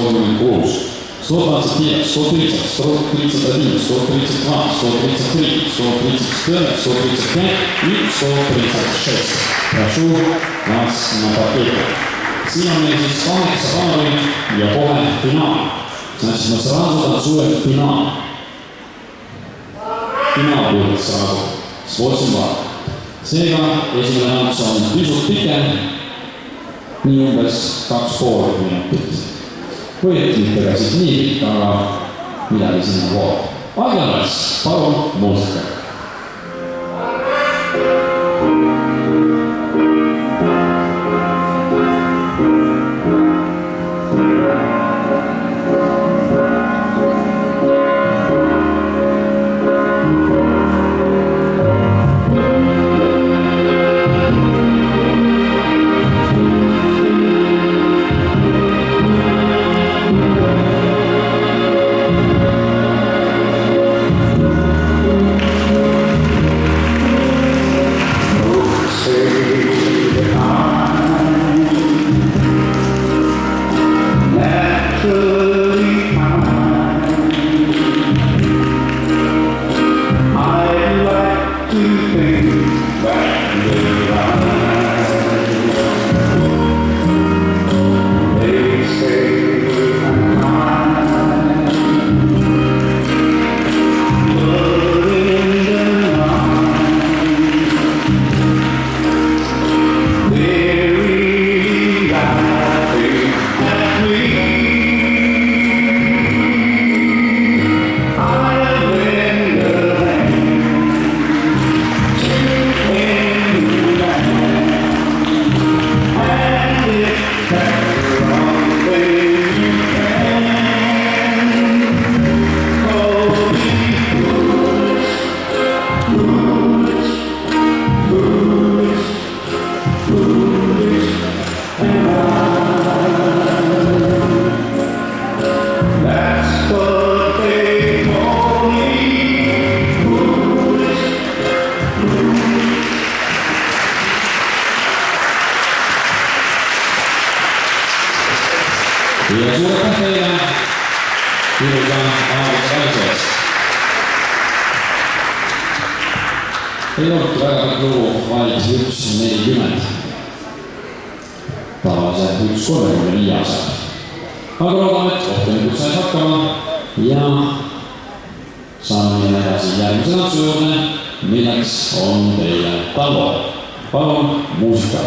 136, 125, 130, 131, 132, 133, 134, 135 и 136. Прошу вас на паркетку. Siin on meil siis 8 paari ja kohe finaal. Значит, мы сразу танцуем финал. Финал будет сразу с 8 баллов. Seega esimene tants on pisut pikem, nii umbes 2,5 minutit. Või mitte siis nii pikk, aga midagi sinna poole. Aeglanes, palun muusika. Ja suurta teile ilusa aavitsalisest. Ei olnudki väga kõik lugu valis 1.40. Tavalise 1.35 asjad. Aga loodame, et kohtunikud said hakkama ja saame minna edasi järgmise tantsu juurde, milleks on teile tango. Palun muusika.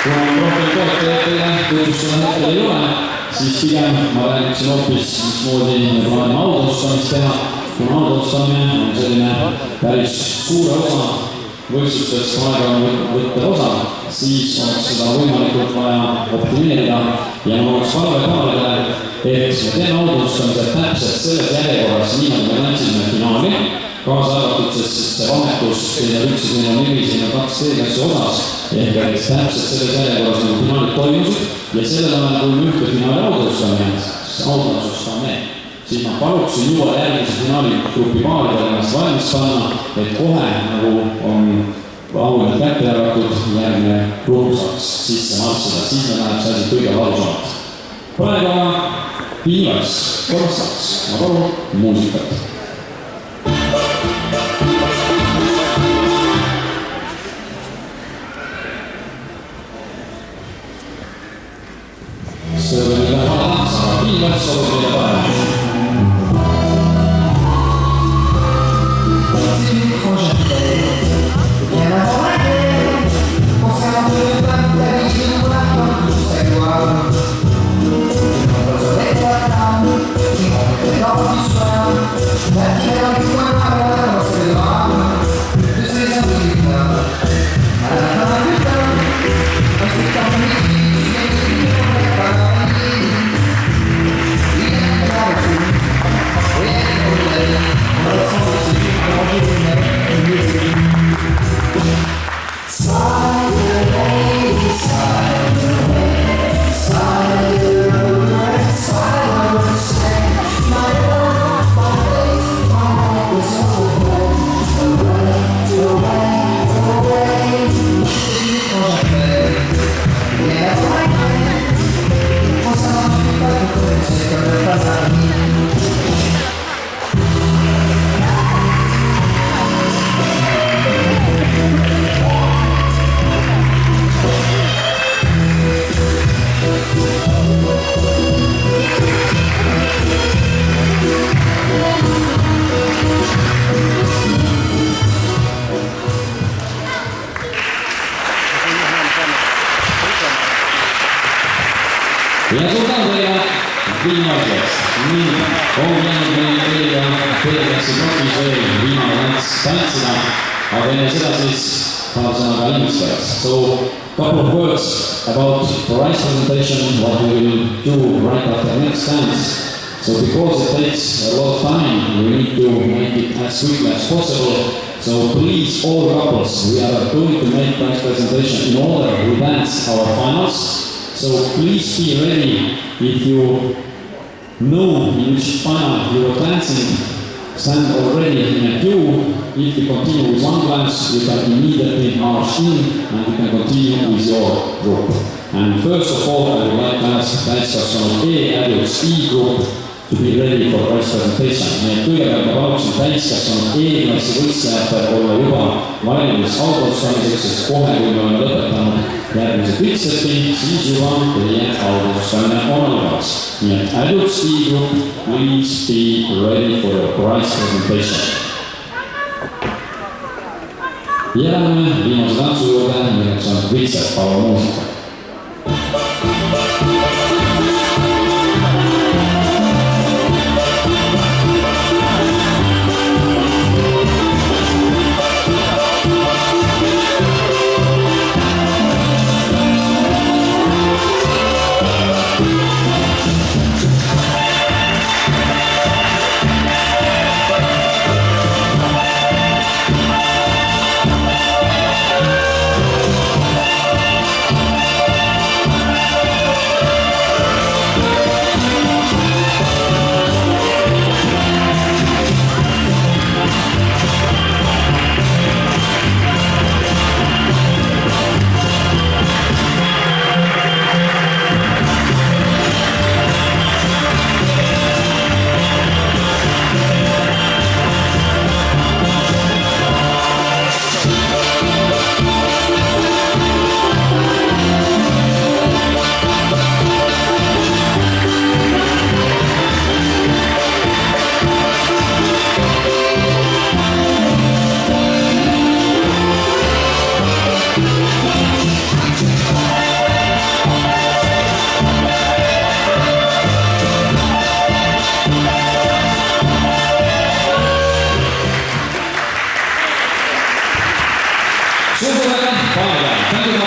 Kuna on rohkem toetajateile tutvustada hetkel ei ole, siis pigem ma räägiksin hoopis, mismoodi me plaanime autostamist teha finaalotsustamine on selline päris suure osa võistlustest aega võtta osa, siis oleks seda võimalikult vaja optimeerida ja ma oleks palve kaalele, et me teeme autostamised täpselt selles järjekorras, nii nagu me läksime finaali, kaasa arvatud, sest see vahetus, teine üks ja teine nimi, siin on kaks teegassi osas, ehk et täpselt selles järjekorras nagu finaalid toimusid ja sellel ajal, kui me ühte finaali autostame, siis ma paluksin juua järgmise finaaligrupi paaridele ennast valmis panna, et kohe nagu on auline kätte jagatud järgmine grupp saaks sisse marssida, siis me läheb see asi kõige valusamalt. Praegu viimaks korrastaks, ma palun muusikat. See oli üle hala, saab viimaks, soovib meile parem. Ja suur tänu teile viimaseks. Nii on jäänud meil teile teetakse nokis veel viimane tantsida, aga enne seda siis paar sõna ka inimestajaks. So, couple of words about prize presentation, what we will do right after next dance. So, because it takes a lot of time, we need to make it as quickly as possible. So, please, all couples, we are going to make prize presentation in order we dance our finals. So please be ready if you know in which final you are dancing, stand already in a queue. If you continue with one glance, you can immediately march in and you can continue with your group. And first of all, I would like to ask täiskasvanud E adults E group to be ready for prize presentation. Nii et kõigepealt ma paluksin täiskasvanud E-klassi võistlejatel olla juba valmis autostamiseks, sest kohe, kui me oleme lõpetanud järgmise quick-stepi, siis juba teie autostamine on algas. Nii et adults E group, please be ready for your prize presentation. Ja läheme viimase tantsu juurde, milleks on quick-step, palun muusika.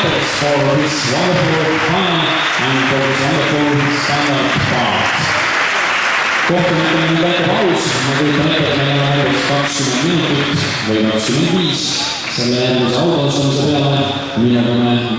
Peters for his wonderful time and for his wonderful stand-up part. Kohtumine on väike paus, ma kujutan ette, et meil on umbes 20 minutit või 25 selle järgmise autaustamise peale, millega me